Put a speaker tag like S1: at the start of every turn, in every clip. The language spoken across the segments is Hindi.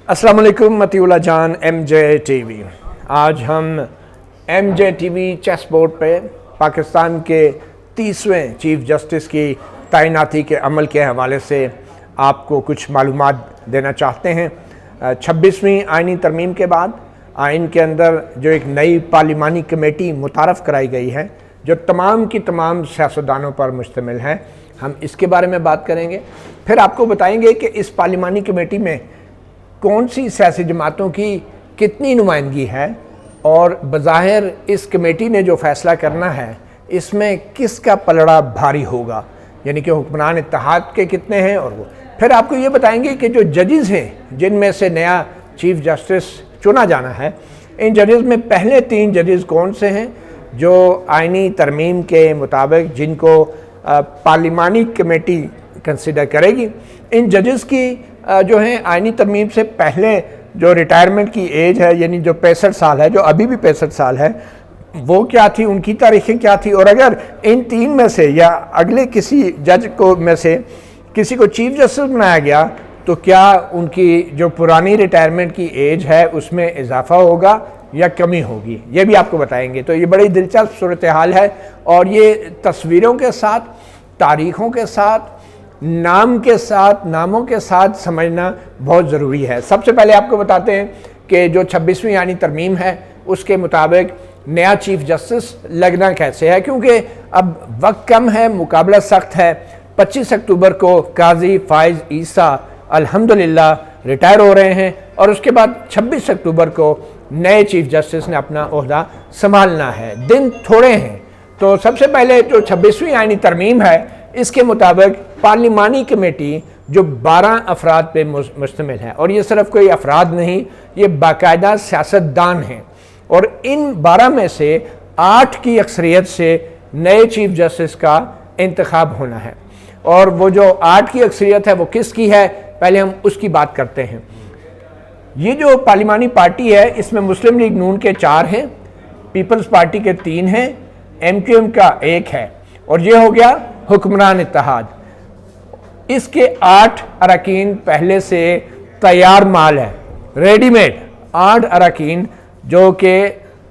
S1: अस्सलाम वालेकुम मतीउल्लाह जान MJ TV। आज हम MJ TV चेस बोर्ड पे पाकिस्तान के 30वें चीफ जस्टिस की तैनाती के अमल के हवाले से आपको कुछ मालूमात देना चाहते हैं। 26वीं आइनी तरमीम के बाद आइन के अंदर जो एक नई पार्लिमानी कमेटी मुतारफ़ कराई गई है जो तमाम की तमाम सियासतदानों पर मुश्तमिल है, हम इसके बारे में बात करेंगे। फिर आपको बताएंगे कि इस पार्लिमानी कमेटी में कौन सी सियासी जमातों की कितनी नुमाइंदगी है और बज़ाहिर इस कमेटी ने जो फ़ैसला करना है इसमें किसका पलड़ा भारी होगा, यानी कि हुक्मरान इत्तेहाद के कितने हैं। और वो फिर आपको ये बताएंगे कि जो जजेस हैं जिनमें से नया चीफ जस्टिस चुना जाना है, इन जजेस में पहले 3 जजेस कौन से हैं जो आइनी तरमीम के मुताबिक जिनको पार्लिमानी कमेटी कंसिडर करेगी। इन जजेस की जो है आइनी तरमीम से पहले जो रिटायरमेंट की एज है, यानी जो 65 साल है, जो अभी भी 65 साल है, वो क्या थी, उनकी तारीखें क्या थी। और अगर इन 3 में से या अगले किसी जज को में से किसी को चीफ जस्टिस बनाया गया तो क्या उनकी जो पुरानी रिटायरमेंट की एज है उसमें इजाफा होगा या कमी होगी, ये भी आपको बताएंगे। तो ये बड़ी दिलचस्प सूरत हाल है और ये तस्वीरों के साथ, तारीख़ों के साथ, नाम के साथ, नामों के साथ समझना बहुत ज़रूरी है। सबसे पहले आपको बताते हैं कि जो 26वीं यानी तरमीम है उसके मुताबिक नया चीफ जस्टिस लगना कैसे है, क्योंकि अब वक्त कम है, मुकाबला सख्त है। 25 अक्टूबर को काजी फ़ाइज़ ईसा अल्हम्दुलिल्लाह रिटायर हो रहे हैं और उसके बाद 26 अक्टूबर को नए चीफ जस्टिस ने अपना ओहदा संभालना है। दिन थोड़े हैं, तो सबसे पहले जो 26वीं आइनी तरमीम है इसके मुताबिक पार्लिमानी कमेटी जो 12 अफराद पे मुश्तमिल है, और ये सिर्फ कोई अफराद नहीं, ये बाकायदा सियासतदान हैं, और इन 12 में से 8 की अक्सरियत से नए चीफ जस्टिस का इंतखाब होना है। और वो जो 8 की अक्सरियत है वो किसकी है, पहले हम उसकी बात करते हैं। ये जो पार्लिमानी पार्टी है इसमें मुस्लिम लीग नून के 4 हैं, पीपल्स पार्टी के 3 हैं, MQM का 1 है, और ये हो गया हुक्मरान इत्तेहाद। इसके 8 अरकान पहले से तैयार माल है, रेडीमेड 8 अरकान जो कि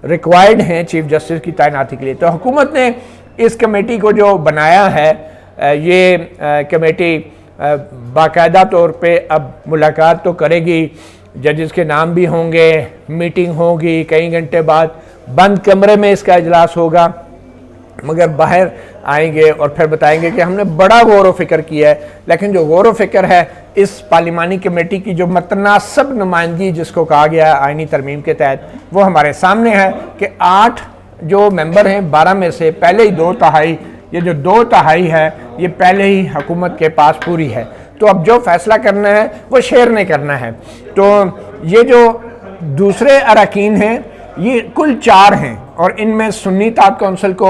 S1: रिक्वायर्ड हैं चीफ जस्टिस की तैनाती के लिए। तो हुकूमत ने इस कमेटी को जो बनाया है, ये कमेटी बाकायदा तौर पे अब मुलाकात तो करेगी, जजेस के नाम भी होंगे, मीटिंग होगी, कई घंटे बाद बंद कमरे में इसका इजलास होगा, मगर बाहर आएंगे और फिर बताएंगे कि हमने बड़ा गौर व फिक्र किया है। लेकिन जो गौर व फिक्र है इस पार्लिमानी कमेटी की जो मतनासब नुमाइंदगी जिसको कहा गया है आइनी तरमीम के तहत, वो हमारे सामने है कि 8 जो मेंबर हैं 12 में से पहले ही 2/3, ये जो 2/3 है ये पहले ही हुकूमत के पास पूरी है। तो अब जो फैसला करना है वो शेर ने करना है। तो ये जो दूसरे अरकान हैं ये कुल 4 हैं, और इनमें सुन्नी ताब कौंसिल को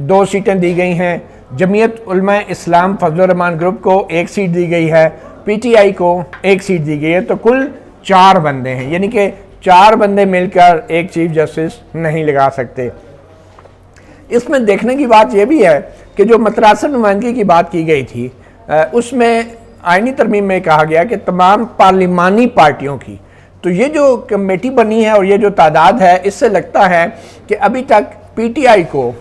S1: 2 सीटें दी गई हैं, जमीयत उलमा इस्लाम फजलुर रहमान ग्रुप को 1 सीट दी गई है, PTI को 1 सीट दी गई है। तो कुल 4 बंदे हैं, यानी कि 4 बंदे मिलकर एक चीफ जस्टिस नहीं लगा सकते। इसमें देखने की बात यह भी है कि जो मतरासब नुमाइंदगी की बात की गई थी उसमें आइनी तरमीम में कहा गया कि तमाम पार्लिमानी पार्टियों की, तो ये जो कमेटी बनी है और ये जो तादाद है, इससे लगता है कि अभी तक PTI को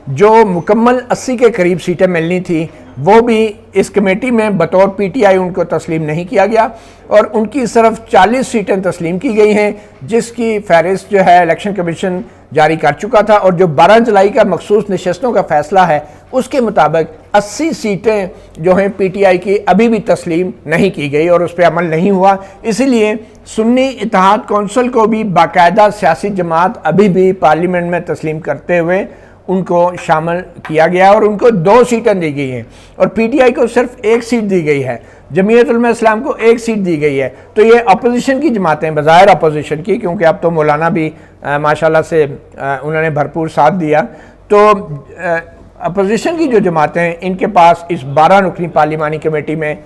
S1: जो मुकम्मल 80 के करीब सीटें मिलनी थी वो भी इस कमेटी में बतौर PTI उनको तस्लीम नहीं किया गया, और उनकी सिर्फ 40 सीटें तस्लीम की गई हैं, जिसकी फहरिस्त जो है इलेक्शन कमीशन जारी कर चुका था। और जो 12 जुलाई का मखसूस नशस्तों का फैसला है उसके मुताबिक 80 सीटें जो हैं PTI की अभी भी तस्लीम नहीं की गई और उस पर अमल नहीं हुआ। इसीलिए सुन्नी इत्तेहाद कौंसिल को भी बाकायदा सियासी जमात अभी भी पार्लियामेंट में तस्लीम करते हुए उनको शामिल किया गया और उनको 2 सीटें दी गई हैं, और PTI को सिर्फ 1 सीट दी गई है, जमीयत उलमा इस्लाम को 1 सीट दी गई है। तो ये अपोजिशन की जमातें, बज़ाहिर अपोजिशन की, क्योंकि अब तो मौलाना भी माशाल्लाह से उन्होंने भरपूर साथ दिया, तो अपोजिशन की जो जमातें हैं इनके पास इस 12 रुकनी पार्लिमानी कमेटी में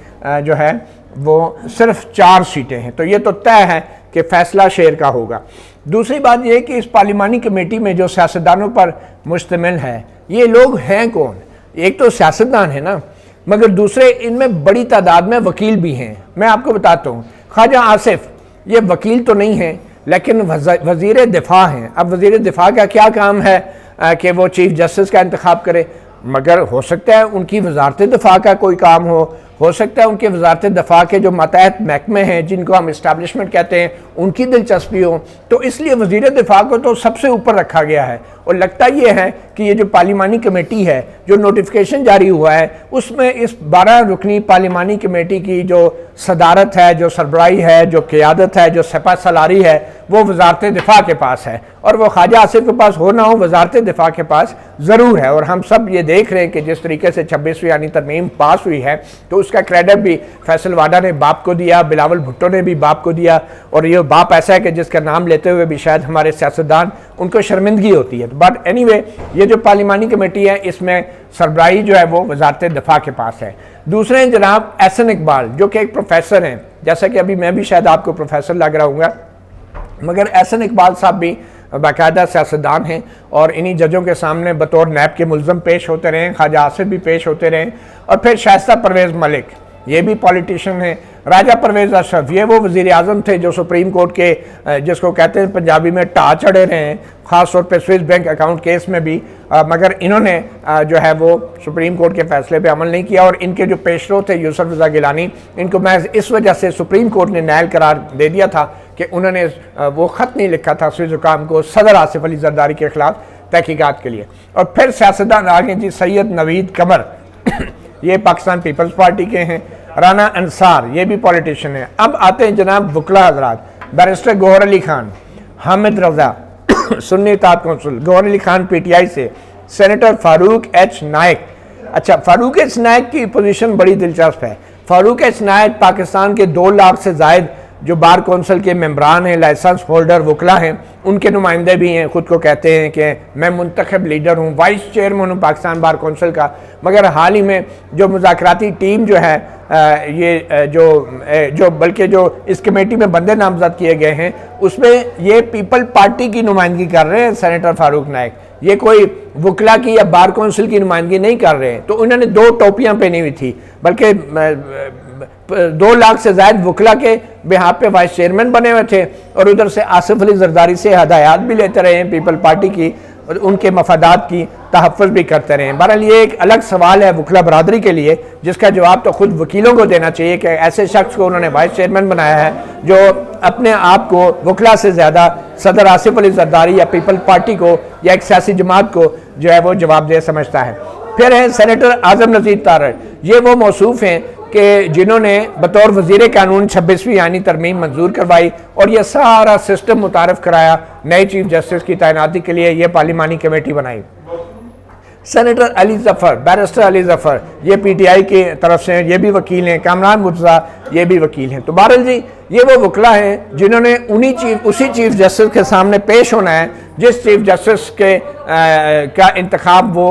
S1: जो है वो सिर्फ 4 सीटें हैं। तो ये तो तय है कि फैसला शेर का होगा। दूसरी बात यह कि इस पार्लिमानी कमेटी में जो सियासतदानों पर मुश्तमिल है, ये लोग हैं कौन? एक तो सियासतदान है ना, मगर दूसरे इनमें बड़ी तादाद में वकील भी हैं। मैं आपको बताता हूँ, ख्वाजा आसिफ ये वकील तो नहीं है लेकिन वज़ीर दिफा हैं। अब वज़ीर दिफा का क्या काम है कि वो चीफ जस्टिस का इंतखाब करे, मगर हो सकता है उनकी वजारत दिफा का कोई काम हो सकता है उनके वजारत दिफा के जो मातहत महकमे हैं जिनको हम इस्टेब्लिशमेंट कहते हैं उनकी दिलचस्पी हो, तो इसलिए वज़ीर दिफा को तो सबसे ऊपर रखा गया है। और लगता ये है कि ये जो पार्लिमानी कमेटी है, जो नोटिफिकेशन जारी हुआ है, उसमें इस 12 रुकनी पार्लिमानी कमेटी की जो सदारत है, जो सरबराही है, जो क़ियादत है, जो सपा सलारी है, वो वजारत दिफा के पास है। और वो ख्वाजा आसिफ के पास हो ना हो, वजारत दिफा के पास ज़रूर है। और हम सब ये देख रहे हैं कि जिस तरीके से 26वीं यानी तरमीम पास हुई है, तो उसका क्रेडिट भी फैसल वाडा ने बाप को दिया, बिलावल भुट्टो ने भी बाप को दिया। और ये बाप ऐसा है कि जिसका नाम लेते हुए भी शायद हमारे सियासतदान उनको शर्मिंदगी होती है। बट एनीवे, ये जो पार्लिमानी कमेटी है इसमें सरबराही जो है वो वजारत दिफा के पास है। दूसरे हैं जनाब एहसन इकबाल, जो कि एक प्रोफेसर हैं, जैसा कि अभी मैं भी शायद आपको प्रोफेसर लग रहा हूँगा, मगर एहसन इकबाल साहब भी बाकायदा सियासतदान हैं और इन्हीं जजों के सामने बतौर नैब के मुल्ज़म पेश होते रहे, ख्वाजा आसिफ भी पेश होते रहे। और फिर शाइस्ता परवेज़ मलिक, ये भी पॉलिटिशियन हैं। राजा परवेज़ अशरफ, ये वो वज़ीर आज़म थे जो सुप्रीम कोर्ट के जिसको कहते हैं पंजाबी में टा चढ़े रहे हैं, ख़ास तौर पे स्विस बैंक अकाउंट केस में भी, मगर इन्होंने जो है वो सुप्रीम कोर्ट के फैसले पे अमल नहीं किया। और इनके जो पेशरो थे यूसुफ रज़ा गिलानी, इनको महज इस वजह से सुप्रीम कोर्ट ने नाअहल करार दे दिया था कि उन्होंने वो ख़त नहीं लिखा था स्विस हुकाम को सदर आसिफ अली जरदारी के ख़िलाफ़ तहकीकात के लिए। और फिर सियासतदान आ गए जी, सैयद नवीद कमर ये पाकिस्तान पीपल्स पार्टी के हैं। राना अंसार, ये भी पॉलिटिशियन है। अब आते हैं जनाब वकला हजरात, बैरिस्टर गौहर अली खान, हामिद रजा सुन्नी इत्तेहाद कौंसिल, गौहर अली खान PTI से, सेनेटर फारूक H नायक। अच्छा, फारूक H नायक की पोजीशन बड़ी दिलचस्प है। फारूक H नायक पाकिस्तान के 2 लाख से जायद जो बार कौंसिल के मेम्बरान हैं, लाइसेंस होल्डर वकला हैं, उनके नुमाइंदे भी हैं। ख़ुद को कहते हैं कि मैं मुंतखब लीडर हूँ, वाइस चेयरमैन हूँ पाकिस्तान बार कौंसिल का। मगर हाल ही में जो मुज़ाकराती टीम जो है जो बल्कि जो इस कमेटी में बंदे नामजद किए गए हैं, उसमें ये पीपल पार्टी की नुमाइंदगी कर रहे हैं सेनेटर फारूक नायक। ये कोई वकला की या बार कौंसिल की नुमाइंदगी नहीं कर रहे हैं। तो उन्होंने 2 टोपियाँ पहनी हुई थी, बल्कि 2 लाख से ज़ायद वकला के बिहार पे वाइस चेयरमैन बने हुए थे और उधर से आसिफ अली जरदारी से हदायत भी लेते रहे हैं पीपल पार्टी की और उनके मफादात की तहफ़्फ़ुज़ भी करते रहे हैं। बहरहाल ये एक अलग सवाल है वकला बरादरी के लिए, जिसका जवाब तो खुद वकीलों को देना चाहिए कि ऐसे शख्स को उन्होंने वाइस चेयरमैन बनाया है जो अपने आप को वकला से ज़्यादा सदर आसिफ अली जरदारी या पीपल पार्टी को या एक सियासी जमात को जो है वो जवाबदेह समझता है। फिर है सेनेटर आज़म नज़ीर तारड़, ये वो मौसूफ़ हैं कि जिन्होंने बतौर वज़ीर कानून 26वीं यानी तरमीम मंजूर करवाई और ये सारा सिस्टम मुतारफ़ कराया नए चीफ जस्टिस की तैनाती के लिए ये पार्लिमानी कमेटी बनाई। सेनेटर अली ज़फ़र, बैरिस्टर अली ज़फ़र, ये PTI की तरफ से ये भी वकील हैं। कामरान मुर्तज़ा, ये भी वकील हैं। तो बहरहाल जी, ये वो वकला हैं जिन्होंने उसी चीफ जस्टिस के सामने पेश होना है जिस चीफ जस्टिस के का इंतखाब वो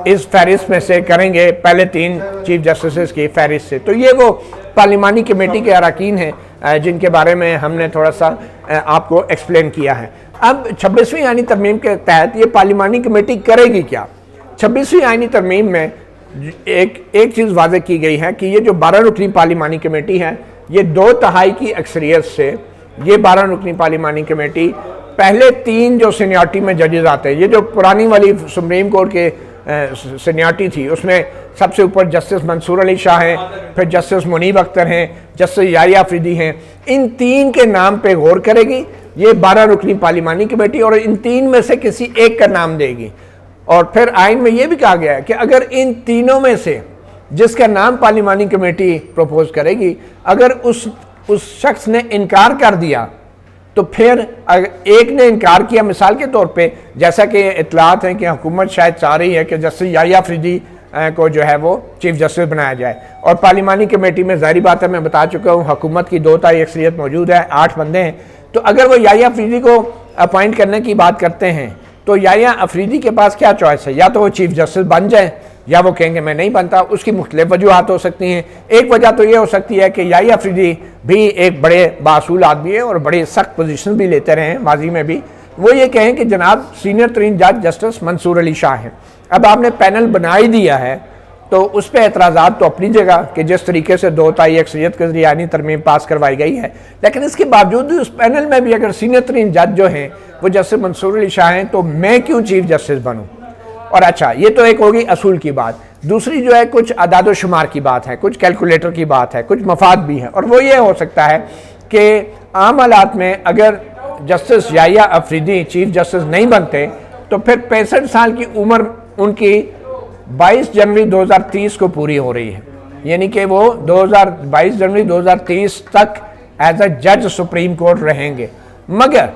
S1: इस फहरिस्त में से करेंगे, पहले 3 चीफ जस्टिस की फहरिस्त से। तो ये वो पार्लिमानी कमेटी के अरकान हैं जिनके बारे में हमने थोड़ा सा आपको एक्सप्लेन किया है। अब 26वीं आईनी तरमीम के तहत ये पार्लिमानी कमेटी करेगी क्या? 26वीं आईनी तरमीम में एक चीज़ वाज़ेह की गई है कि ये जो 12 रुकनी पार्लिमानी कमेटी है, ये 2/3 की अक्सरियत से ये 12 रुकनी पार्लिमानी कमेटी पहले 3 जो सीनियरिटी में जजेस आते हैं, ये जो पुरानी वाली सुप्रीम कोर्ट के सीनियरिटी थी उसमें सबसे ऊपर जस्टिस मंसूर अली शाह हैं, फिर जस्टिस मुनीब अख्तर हैं, जस्टिस याहिया अफरीदी हैं। इन 3 के नाम पे गौर करेगी ये 12 रुकनी पार्लिमानी कमेटी और इन 3 में से किसी एक का नाम देगी। और फिर आइन में यह भी कहा गया है कि अगर इन तीनों में से जिसका नाम पार्लिमानी कमेटी प्रपोज करेगी, अगर उस शख्स ने इनकार कर दिया तो फिर एक ने इनकार किया, मिसाल के तौर पे जैसा कि इतलात हैं कि हुकूमत शायद चाह रही है कि जस्टिस याहिया अफरीदी को जो है वो चीफ जस्टिस बनाया जाए और पार्लिमानी कमेटी में ज़ाहिर बात है मैं बता चुका हूँ हुकूमत की 2/3 अक्सरियत मौजूद है, 8 बंदे हैं। तो अगर वो याहिया अफरीदी को अपॉइंट करने की बात करते हैं तो याहिया अफरीदी के पास क्या चॉइस है? या तो वो चीफ जस्टिस बन जाए या वो कहेंगे मैं नहीं बनता। उसकी मुख्तलिफ वजूहात हो सकती हैं। एक वजह तो ये हो सकती है कि याहिया अफरीदी भी एक बड़े बासूल आदमी है और बड़े सख्त पोजीशन भी लेते रहे हैं माजी में भी। वो ये कहें कि जनाब सीनियर तरीन जज जस्टिस मंसूर अली शाह हैं, अब आपने पैनल बना ही दिया है तो उस पर एतराज़ात तो अपनी जगह कि जिस तरीके से 2 ताई अक्सरियत के जरिए आईनी तरमीम पास करवाई गई है, लेकिन इसके बावजूद भी उस पैनल में भी अगर सीनियर तरीन जज जो हैं वो जस्टिस मंसूर अली शाह हैं, तो मैं क्यों चीफ जस्टिस बनूँ। और अच्छा, ये तो एक होगी असूल की बात। दूसरी जो है कुछ अदाद शुमार की बात है, कुछ कैलकुलेटर की बात है, कुछ मफाद भी है। और वो ये हो सकता है कि आम हालात में अगर justice Yahya Afridi chief justice नहीं बनते तो फिर 65 साल की उम्र उनकी 22 जनवरी 2030 को पूरी हो रही है, यानी कि वो 22 जनवरी 2030 तक एज अ जज सुप्रीम कोर्ट रहेंगे। मगर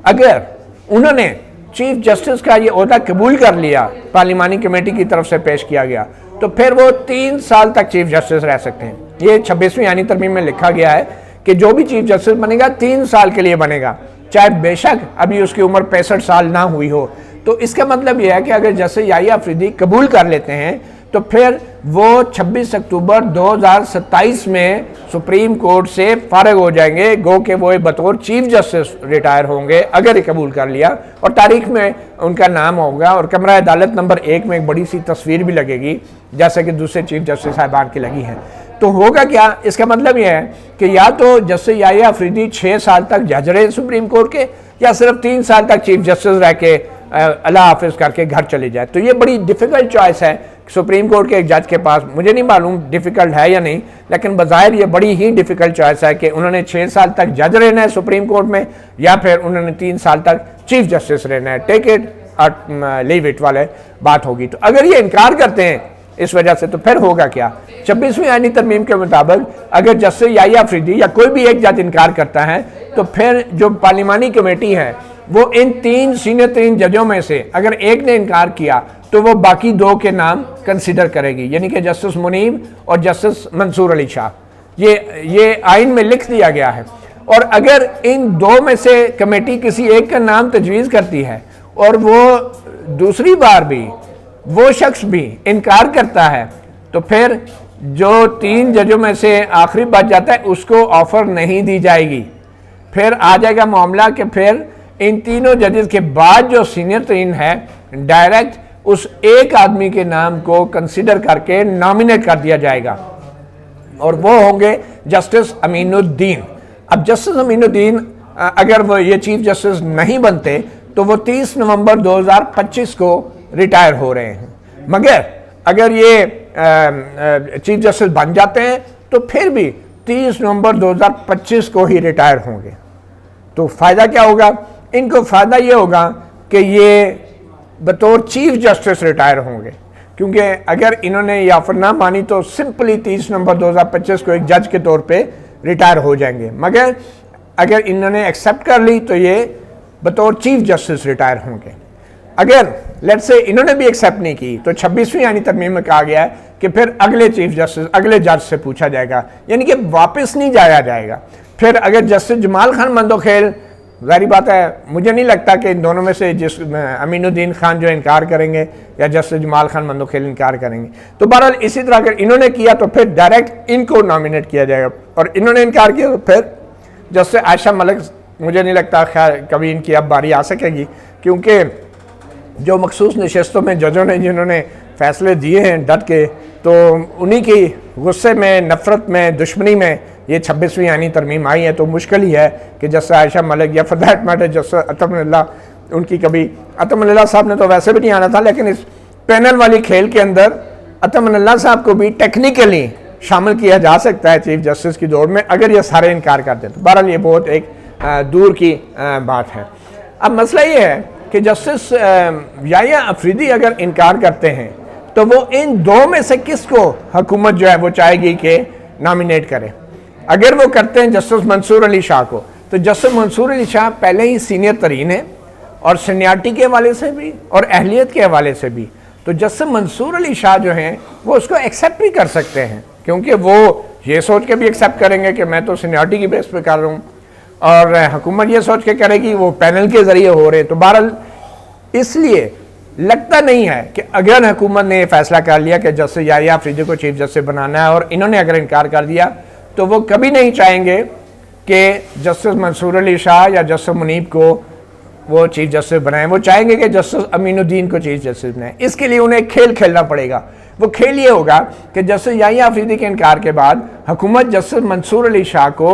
S1: अगर उन्होंने चीफ जस्टिस का ये ओहदा कबूल कर लिया, पार्लिमानी कमेटी की तरफ से पेश किया गया, तो फिर वो 3 साल तक चीफ जस्टिस रह सकते हैं। ये 26वीं आईनी तरमीम में लिखा गया है कि जो भी चीफ जस्टिस बनेगा 3 साल के लिए बनेगा, चाहे बेशक अभी उसकी उम्र 65 साल ना हुई हो। तो इसका मतलब यह है कि अगर जस्टिस याहिया अफरीदी कबूल कर लेते हैं तो फिर वो 26 अक्टूबर 2027 में सुप्रीम कोर्ट से फारिग हो जाएंगे, गो के वो बतौर चीफ जस्टिस रिटायर होंगे अगर ये कबूल कर लिया, और तारीख में उनका नाम होगा और कमरा अदालत नंबर 1 में एक बड़ी सी तस्वीर भी लगेगी जैसे कि दूसरे चीफ जस्टिस साहिबान की लगी है। तो होगा क्या, इसका मतलब यह है कि या तो जस्टिस याहिया अफरीदी 6 साल तक जज रहे सुप्रीम कोर्ट के, या सिर्फ 3 साल तक चीफ जस्टिस रह के अल्लाह हाफिज करके घर चले जाए। तो ये बड़ी डिफ़िकल्ट चॉइस है सुप्रीम कोर्ट के एक जज के पास। मुझे नहीं मालूम डिफ़िकल्ट है या नहीं, लेकिन बज़ाहिर ये बड़ी ही डिफ़िकल्ट चॉइस है कि उन्होंने 6 साल तक जज रहना है सुप्रीम कोर्ट में, या फिर उन्होंने 3 साल तक चीफ जस्टिस रहना है। टेक इट लीव इट वाले बात होगी। तो अगर ये इनकार करते हैं इस वजह से, तो फिर होगा क्या। 26वीं आईनी तरमीम के मुताबिक अगर जस्टिस याहिया अफरीदी या कोई भी एक जज इनकार करता है तो फिर जो पार्लिमानी कमेटी है वो इन 3 सीनियर 3 जजों में से अगर एक ने इनकार किया तो वो बाकी 2 के नाम कंसिडर करेगी, यानी कि जस्टिस मुनीब और जस्टिस मंसूर अली शाह। ये आइन में लिख दिया गया है। और अगर इन 2 में से कमेटी किसी एक का नाम तजवीज़ करती है और वो दूसरी बार भी वो शख्स भी इनकार करता है, तो फिर जो 3 जजों में से आखिरी बच जाता है उसको ऑफर नहीं दी जाएगी। फिर आ जाएगा मामला कि फिर इन तीनों जजेस के बाद जो सीनियर तरीन है डायरेक्ट उस एक आदमी के नाम को कंसिडर करके नॉमिनेट कर दिया जाएगा, और वो होंगे जस्टिस अमीनुद्दीन। अब जस्टिस अमीनुद्दीन अगर वो ये चीफ जस्टिस नहीं बनते तो वो 30 नवंबर 2025 को रिटायर हो रहे हैं। मगर अगर ये चीफ जस्टिस बन जाते हैं तो फिर भी 30 नवंबर 2025 को ही रिटायर होंगे। तो फ़ायदा क्या होगा इनको? फ़ायदा ये होगा कि ये बतौर चीफ जस्टिस रिटायर होंगे, क्योंकि अगर इन्होंने ये ऑफर ना मानी तो सिंपली 30 नवंबर 2025 को एक जज के तौर पे रिटायर हो जाएंगे। मगर अगर इन्होंने एक्सेप्ट कर ली तो ये बतौर चीफ जस्टिस रिटायर होंगे। अगर लेट्स से इन्होंने भी एक्सेप्ट नहीं की तो 26वीं आईनी तरमीम में कहा गया है कि फिर अगले चीफ जस्टिस अगले जज से पूछा जाएगा, यानी कि वापस नहीं जाया जाएगा। फिर अगर जस्टिस जमाल खान मंदोखेल, जाहिर बात है मुझे नहीं लगता कि इन दोनों में से जिस अमीनुद्दीन खान जो इनकार करेंगे या जस्टिस जमाल खान मंदोखेल इनकार करेंगे। तो बहरहाल इसी तरह अगर इन्होंने किया तो फिर डायरेक्ट इनको नॉमिनेट किया जाएगा, और इन्होंने इनकार किया तो फिर जस्टिस आयशा मलिक, मुझे नहीं लगता खैर कभी इनकी अब बारी आ सकेगी, क्योंकि जो मखसूस नशस्तों में जजों ने जिन्होंने फैसले दिए हैं डट के, तो उन्हीं की गुस्से में, नफ़रत में, दुश्मनी में ये 26वीं आईनी तरमीम आई है। तो मुश्किल ही है कि जस्टिस आयशा मलिक या फॉर दैट मैटर जस्टिस अतमुल्लाह, उनकी कभी अतमुल्लाह साहब ने तो वैसे भी नहीं आना था, लेकिन इस पैनल वाली खेल के अंदर अतमुल्लाह साहब को भी टेक्निकली शामिल किया जा सकता है चीफ जस्टिस की दौड़ में अगर ये सारे इनकार कर दें। तो बहरहाल ये बहुत एक दूर की बात है। अब मसला ये है कि जस्टिस याहिया अफरीदी अगर इनकार करते हैं तो वो इन 2 में से किसको हुकूमत जो है वो चाहेगी कि नॉमिनेट करे। अगर वो करते हैं जस्टिस मंसूर अली शाह को, तो जस्टिस मंसूर अली शाह पहले ही सीनियर तरीन है और सीनियरिटी के हवाले से भी और अहलियत के हवाले से भी। तो जस्टिस मंसूर अली शाह जो हैं वो उसको एक्सेप्ट भी कर सकते हैं, क्योंकि वो ये सोच के भी एक्सेप्ट करेंगे कि मैं तो सीनियरिटी की बेस पे कर रहा हूँ, और हुकूमत ये सोच के करेगी वो पैनल के ज़रिए हो रहे। तो बहरहाल इसलिए लगता नहीं है कि अगर हुकूमत ने फैसला कर लिया कि जस्टिस याहिया अफरीदी को चीफ जस्टिस बनाना है और इन्होंने अगर इनकार कर दिया, तो वो कभी नहीं चाहेंगे कि जस्टिस मंसूर अली शाह या जस्टिस मुनीब को वो चीफ जस्टिस बनाएं। वो चाहेंगे कि जस्टिस अमीनुद्दीन को चीफ जस्टिस बनाएं। इसके लिए उन्हें खेल खेलना पड़ेगा। वो खेल ये होगा कि जस्टिस याहिया अफरीदी के इनकार के बाद हुकूमत जस्टिस मंसूर अली शाह को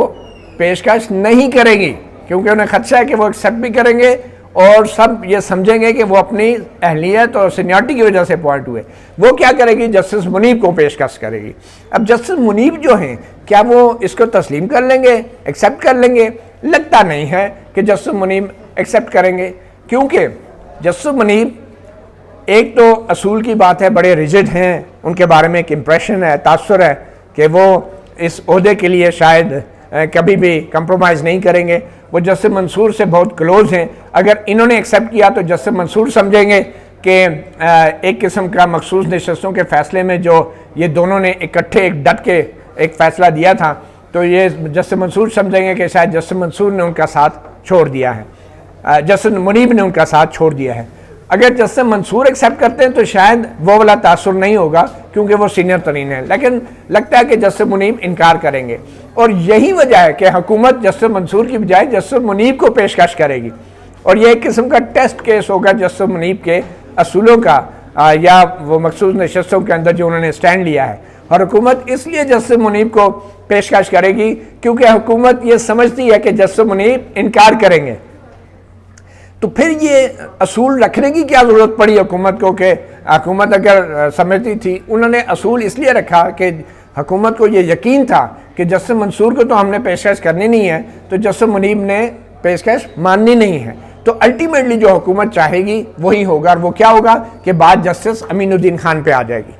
S1: पेशकश नहीं करेगी, क्योंकि उन्हें खदशा है कि वो एक्सेप्ट भी करेंगे और सब ये समझेंगे कि वो अपनी अहलियत और सीनियरिटी की वजह से अपॉइंट हुए। वो क्या करेगी, जस्टिस मुनीब को पेशकश करेगी। अब जस्टिस मुनीब जो हैं, क्या वो इसको तस्लीम कर लेंगे, एक्सेप्ट कर लेंगे? लगता नहीं है कि जस्टिस मुनीब एक्सेप्ट करेंगे, क्योंकि जस्टिस मुनीब एक तो असूल की बात है, बड़े रिजिड हैं, उनके बारे में एक इम्प्रेशन है, तासुर है कि वो इस ओहदे के लिए शायद कभी भी कंप्रोमाइज़ नहीं करेंगे। वो जस्टिस मंसूर से बहुत क्लोज हैं। अगर इन्होंने एक्सेप्ट किया तो जस्टिस मंसूर समझेंगे कि एक किस्म का मखसूस नशस्तों के फ़ैसले में जो ये दोनों ने इकट्ठे एक डट के एक फ़ैसला दिया था, तो ये जस्टिस मंसूर समझेंगे कि शायद जस्टिस मंसूर ने उनका साथ छोड़ दिया है, जस्टिस मुनीब ने उनका साथ छोड़ दिया है। अगर जस्टिस मंसूर एक्सेप्ट करते हैं तो शायद वो वाला तासुर नहीं होगा, क्योंकि वो सीनियर तरीन है, लेकिन लगता है कि जस्टिस मुनीब इनकार करेंगे। और यही वजह है कि हुकूमत जस्टिस मंसूर की बजाय जस्टिस मुनीब को पेशकश करेगी, और ये एक किस्म का टेस्ट केस होगा जस्टिस मुनीब के असूलों का, या वो मखसूस नशस्तों के अंदर जो उन्होंने स्टैंड लिया है। और हुकूमत इसलिए जस्टिस मुनीब को पेशकश करेगी क्योंकि हुकूमत ये समझती है कि जस्टिस मुनीब इनकार करेंगे। तो फिर ये असूल रखने की क्या ज़रूरत पड़ी हुकूमत को, कि हुकूमत अगर समझती थी, उन्होंने असूल इसलिए रखा कि हुकूमत को ये यकीन था कि जस्टिस मंसूर को तो हमने पेशकश करनी नहीं है, तो जस्टिस मुनीब ने पेशकश माननी नहीं है। तो अल्टीमेटली जो हुकूमत चाहेगी वही होगा, और वो क्या होगा कि बात जस्टिस अमीनुद्दीन खान पे आ जाएगी।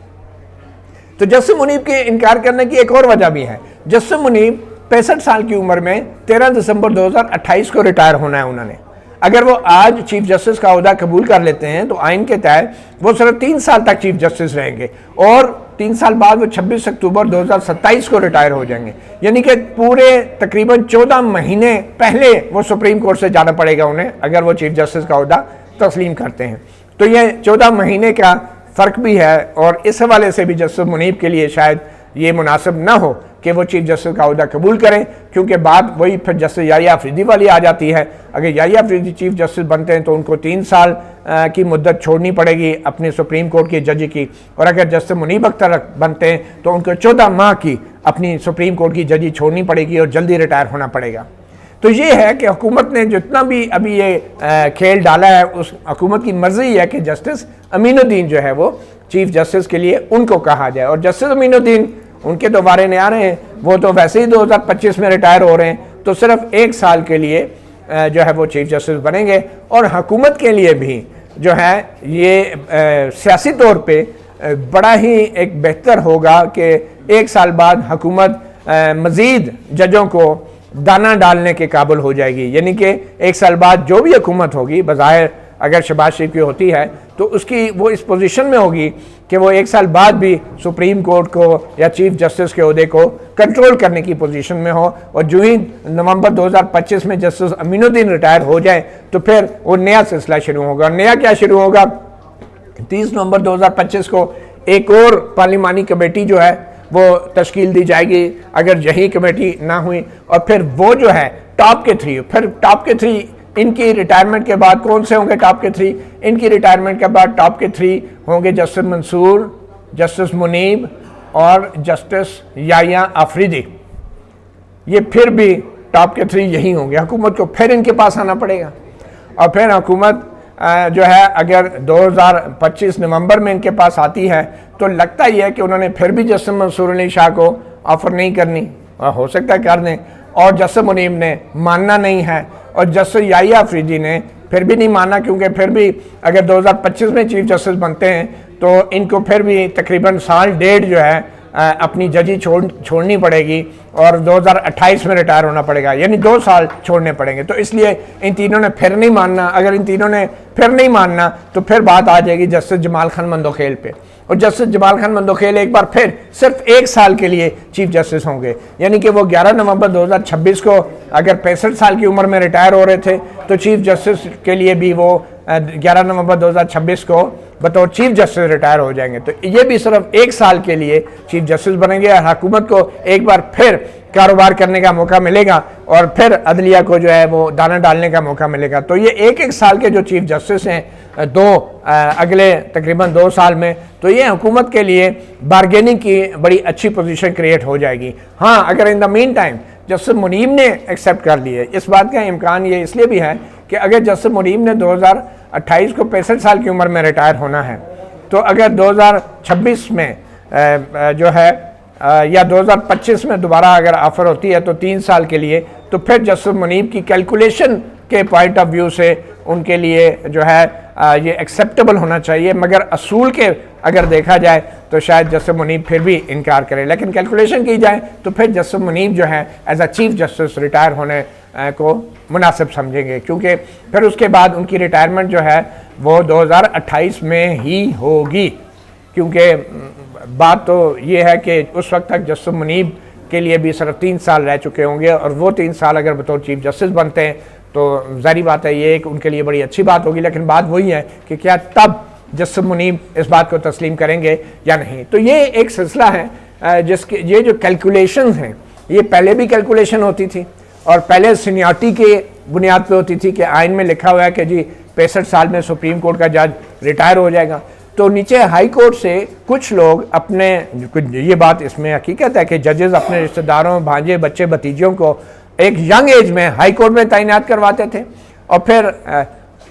S1: तो जस्टिस मुनीब के इनकार करने की एक और वजह भी है। जस्टिस मुनीब 65 साल की उम्र में 13 दिसंबर 2028 को रिटायर होना है उन्होंने। अगर वो आज चीफ जस्टिस का ओहदा कबूल कर लेते हैं तो आइन के तहत वो सिर्फ 3 साल तक चीफ जस्टिस रहेंगे, और 3 साल बाद वो 26 अक्टूबर 2027 को रिटायर हो जाएंगे। यानी कि पूरे तकरीबन 14 महीने पहले वो सुप्रीम कोर्ट से जाना पड़ेगा उन्हें, अगर वो चीफ जस्टिस का ओहदा तस्लीम करते हैं। तो ये 14 महीने का फ़र्क भी है, और इस हवाले से भी जस्टिस मुनीब के लिए शायद ये मुनासिब ना हो कि वो चीफ जस्टिस का ओहदा कबूल करें, क्योंकि बात वही फिर जस्टिस याहिया अफरीदी वाली आ जाती है। अगर याहिया अफरीदी चीफ जस्टिस बनते हैं तो उनको 3 साल की मुद्दत छोड़नी पड़ेगी अपनी सुप्रीम कोर्ट के जज की, और अगर जस्टिस मुनीब अख्तर बनते हैं तो उनको 14 माह की अपनी सुप्रीम कोर्ट की जजी छोड़नी पड़ेगी और जल्दी रिटायर होना पड़ेगा। तो ये है कि हुकूमत ने जितना भी अभी ये खेल डाला है, उस हुकूमत की मर्जी है कि जस्टिस अमीनुद्दीन जो है वो चीफ जस्टिस के लिए उनको कहा जाए। और जस्टिस अमीनुद्दीन उनके तो बारे नहीं आ रहे हैं, वो तो वैसे ही 2025 में रिटायर हो रहे हैं, तो सिर्फ 1 साल के लिए जो है वो चीफ जस्टिस बनेंगे। और हुकूमत के लिए भी जो है ये सियासी तौर पे बड़ा ही एक बेहतर होगा कि 1 साल बाद हुकूमत मज़ीद जजों को दाना डालने के काबिल हो जाएगी। यानी कि 1 साल बाद जो भी हुकूमत होगी, बज़ाहिर अगर शहबाज शरीफ की होती है तो उसकी वो इस पोजीशन में होगी कि वो 1 साल बाद भी सुप्रीम कोर्ट को या चीफ जस्टिस के ओहदे को कंट्रोल करने की पोजीशन में हो। और जो ही नवंबर 2025 में जस्टिस अमीनुद्दीन रिटायर हो जाए तो फिर वो नया सिलसिला शुरू होगा। नया क्या शुरू होगा, 30 नवंबर 2025 को एक और पार्लिमानी कमेटी जो है वो तश्कील दी जाएगी, अगर यही कमेटी ना हुई। और फिर वो जो है टॉप के 3, फिर टॉप के 3 इनकी रिटायरमेंट के बाद कौन से होंगे टॉप के 3? इनकी रिटायरमेंट के बाद टॉप के 3 होंगे जस्टिस मंसूर, जस्टिस मुनीब और जस्टिस याहिया अफरीदी। ये फिर भी टॉप के 3 यही होंगे। हुकूमत को फिर इनके पास आना पड़ेगा, और फिर हुकूमत जो है अगर 2025 नवंबर में इनके पास आती है तो लगता ही है कि उन्होंने फिर भी जस्टिस मंसूर अली शाह को ऑफ़र नहीं करनी, और हो सकता है कर दें, और जस्टिस मुनीब ने मानना नहीं है, और जस्टिस याहिया अफरीदी ने फिर भी नहीं माना, क्योंकि फिर भी अगर 2025 में चीफ जस्टिस बनते हैं तो इनको फिर भी तकरीबन 1.5 साल जो है अपनी जजी छोड़नी पड़ेगी, और 2028 में रिटायर होना पड़ेगा, यानी 2 साल छोड़ने पड़ेंगे। तो इसलिए इन तीनों ने फिर नहीं मानना। अगर इन तीनों ने फिर नहीं मानना तो फिर बात आ जाएगी जस्टिस जमाल खान मंदोखेल पे, और जस्टिस जमाल खान मंदोखेल एक बार फिर सिर्फ 1 साल के लिए चीफ जस्टिस होंगे। यानी कि वो 11 नवंबर 2026 को अगर 65 साल की उम्र में रिटायर हो रहे थे तो चीफ जस्टिस के लिए भी वो 11 नवंबर 2026 को बतौर चीफ जस्टिस रिटायर हो जाएंगे। तो ये भी सिर्फ 1 साल के लिए चीफ जस्टिस बनेंगे, और हुकूमत को एक बार फिर कारोबार करने का मौका मिलेगा, और फिर अदलिया को जो है वो दाना डालने का मौका मिलेगा। तो ये 1-1 साल के जो चीफ जस्टिस हैं अगले तकरीबन 2 साल में, तो ये हुकूमत के लिए बारगेनिंग की बड़ी अच्छी पोजीशन क्रिएट हो जाएगी। हाँ, अगर in the meantime justice Munib ने एक्सेप्ट कर लिए, इस बात का इम्कान ये इसलिए भी है कि अगर जस्टिस मुनीब ने 2028 को 65 साल की उम्र में रिटायर होना है, तो अगर 2026 में जो है या 2025 में दोबारा अगर ऑफर होती है तो 3 साल के लिए, तो फिर जस्टिस मुनीब की कैलकुलेशन के पॉइंट ऑफ व्यू से उनके लिए जो है ये एक्सेप्टेबल होना चाहिए। मगर असूल के अगर देखा जाए तो शायद जस्टिस मुनीब फिर भी इनकार करें, लेकिन कैलकुलेशन की जाए तो फिर जस्टिस मुनीब जो है as a chief justice retire होने को मुनासिब समझेंगे, क्योंकि फिर उसके बाद उनकी रिटायरमेंट जो है वो 2028 में ही होगी। क्योंकि बात तो ये है कि उस वक्त तक जस्टिस मुनीब के लिए भी सिर्फ 3 साल रह चुके होंगे, और वो 3 साल अगर बतौर चीफ जस्टिस बनते हैं तो ज़ाहिर बात है ये उनके लिए बड़ी अच्छी बात होगी। लेकिन बात वही है कि क्या तब जस्टिस मुनीब इस बात को तस्लीम करेंगे या नहीं। तो ये एक सिलसिला है जिसके ये जो कैलकुलेशंस हैं, ये पहले भी कैलकुलेशन होती थी, और पहले सीनियरिटी के बुनियाद पे होती थी कि आइन में लिखा हुआ है कि जी 65 साल में सुप्रीम कोर्ट का जज रिटायर हो जाएगा। तो नीचे हाई कोर्ट से कुछ लोग अपने, ये बात इसमें हकीकत है कि जजेस अपने रिश्तेदारों, भांजे, बच्चे, भतीजों को एक यंग एज में हाई कोर्ट में तैनात करवाते थे, और फिर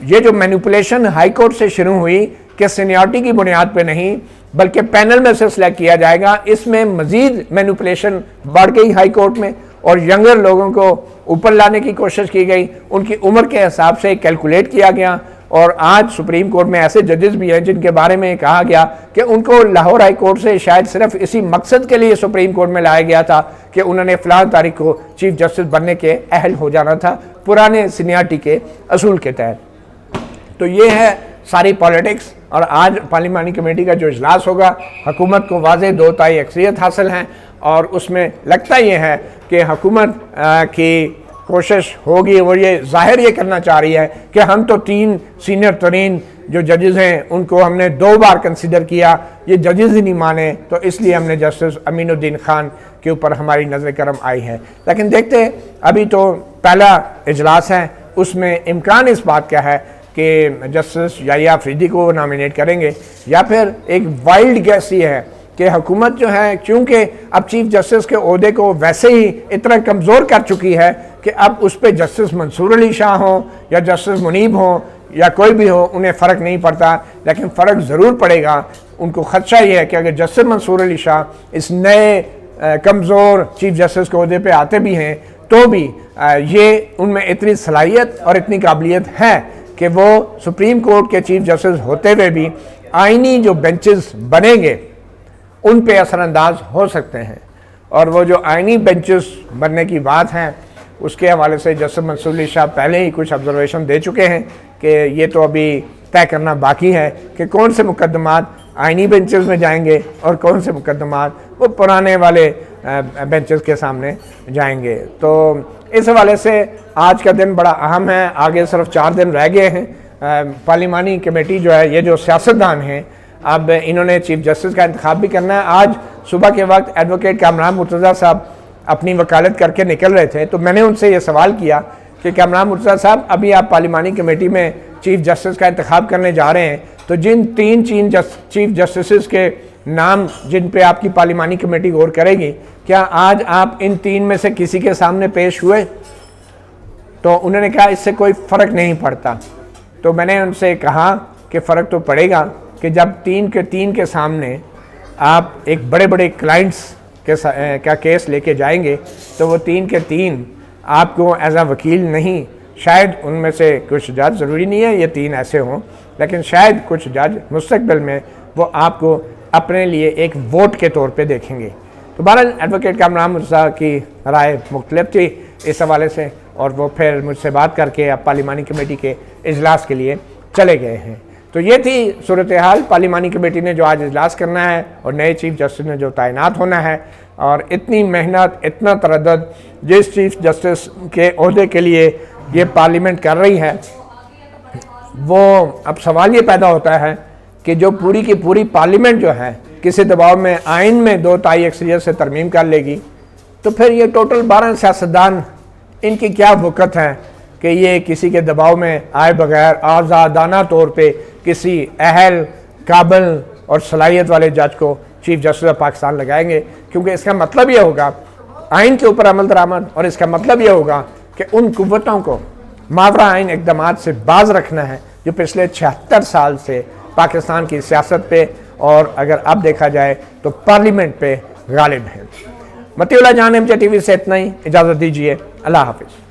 S1: ये जो मैनिपुलेशन हाई कोर्ट से शुरू हुई कि सीनियरिटी की बुनियाद पे नहीं बल्कि पैनल में से सिलेक्ट किया जाएगा, इसमें मजीद मैनिपुलेशन बढ़ गई हाई कोर्ट में, और यंगर लोगों को ऊपर लाने की कोशिश की गई, उनकी उम्र के हिसाब से कैलकुलेट किया गया। और आज सुप्रीम कोर्ट में ऐसे जजेस भी हैं जिनके बारे में कहा गया कि उनको लाहौर हाई कोर्ट से शायद सिर्फ इसी मकसद के लिए सुप्रीम कोर्ट में लाया गया था कि उन्होंने फ़लाँ तारीख को चीफ जस्टिस बनने के अहल हो जाना था पुराने सीनियरिटी के असूल के तहत। तो ये है सारी पॉलिटिक्स। और आज पार्लिमानी कमेटी का जो इजलास होगा, हुकूमत को वाज़ेह 2/3 अक्सरियत हासिल है, और उसमें लगता ये है कि हुकूमत की कोशिश होगी, और ये जाहिर ये करना चाह रही है कि हम तो 3 सीनियर तरीन जो जजेस हैं उनको हमने 2 बार कंसिडर किया, ये जजेस ही नहीं माने, तो इसलिए हमने जस्टिस अमीनुद्दीन खान के ऊपर हमारी नज़र करम आई है। लेकिन देखते अभी तो पहला इजलास है, उसमें इम्कान इस बात का है कि जस्टिस याहिया अफरीदी को नॉमिनेट करेंगे, या फिर एक वाइल्ड गैस ही है कि हुकूमत जो है क्योंकि अब चीफ जस्टिस के ओहदे को वैसे ही इतना कमज़ोर कर चुकी है कि अब उस पर जस्टिस मंसूर अली शाह हों या जस्टिस मुनीब हों या कोई भी हो, उन्हें फ़र्क नहीं पड़ता। लेकिन फ़र्क ज़रूर पड़ेगा, उनको ख़दशा ये है कि अगर जस्टिस मंसूर अली शाह इस नए कमज़ोर चीफ जस्टिस के ओहदे पे आते भी हैं तो भी ये उनमें इतनी सलाहियत और इतनी काबिलियत है कि वो सुप्रीम कोर्ट के चीफ जस्टिस होते हुए भी आइनी जो बेंचेस बनेंगे उन पे असरअंदाज हो सकते हैं। और वो जो आइनी बेंचेस बनने की बात है उसके हवाले से जस्टिस मंसूर अली शाह पहले ही कुछ ऑब्जर्वेशन दे चुके हैं कि ये तो अभी तय करना बाकी है कि कौन से मुकदमात आइनी बेंचेस में जाएंगे और कौन से मुकदमात वो पुराने वाले बेंचेस के सामने जाएंगे। तो इस हवाले से आज का दिन बड़ा अहम है। आगे सिर्फ 4 दिन रह गए हैं। पार्लिमानी कमेटी जो है, ये जो सियासतदान हैं, अब इन्होंने चीफ जस्टिस का इंतखाब भी करना है। आज सुबह के वक्त एडवोकेट कामरान मुर्तज़ा साहब अपनी वकालत करके निकल रहे थे, तो मैंने उनसे ये सवाल किया कि कामरान मुर्तज़ा साहब, अभी आप पार्लिमानी कमेटी में चीफ जस्टिस का इंतखाब करने जा रहे हैं, तो जिन 3 चीफ जस्टिस के नाम जिन पे आपकी पार्लिमानी कमेटी गौर करेगी, क्या आज आप इन 3 में से किसी के सामने पेश हुए? तो उन्होंने कहा इससे कोई फ़र्क नहीं पड़ता। तो मैंने उनसे कहा कि फ़र्क तो पड़ेगा कि जब 3 के सामने आप एक बड़े बड़े क्लाइंट्स का केस लेके जाएंगे तो वो 3 के 3 आपको एज आ वकील नहीं, शायद उनमें से कुछ जज, ज़रूरी नहीं है ये 3 ऐसे हों, लेकिन शायद कुछ जज मुस्तकबिल में वो आपको अपने लिए एक वोट के तौर पे देखेंगे। तो बहरहाल एडवोकेट कामरान मुर्तज़ा की राय मुख्तलिफ थी इस हवाले से, और वो फिर मुझसे बात करके अब पार्लिमानी कमेटी के इजलास के लिए चले गए हैं। तो ये थी सूरत हाल। पार्लिमानी कमेटी ने जो आज इजलास करना है और नए चीफ जस्टिस ने जो तैनात होना है, और इतनी मेहनत, इतना तरद्दुद जिस चीफ जस्टिस के ओहदे के लिए ये पार्लियामेंट कर रही है, वो अब सवाल ये पैदा होता है कि जो पूरी की पूरी पार्लियामेंट जो है किसी दबाव में आइन में 2/3 अक्सरियत से तरमीम कर लेगी, तो फिर ये टोटल 12 सियासतदान, इनकी क्या वक़्त है कि ये किसी के दबाव में आए बगैर आज़ादाना तौर पे किसी अहल, काबिल और सलाहियत वाले जज को चीफ जस्टिस ऑफ पाकिस्तान लगाएंगे, क्योंकि इसका मतलब ये होगा आइन के ऊपर अमल दरामद, और इसका मतलब ये होगा कि उन कुव्वतों को मावरा आइन इक़दामात से बाज रखना है जो पिछले 76 साल से पाकिस्तान की सियासत पे और अगर अब देखा जाए तो पार्लियामेंट पे गालिब हैं। मतीउल्लाह जान, MJ TV से इतना ही, इजाज़त दीजिए। अल्लाह हाफिज़।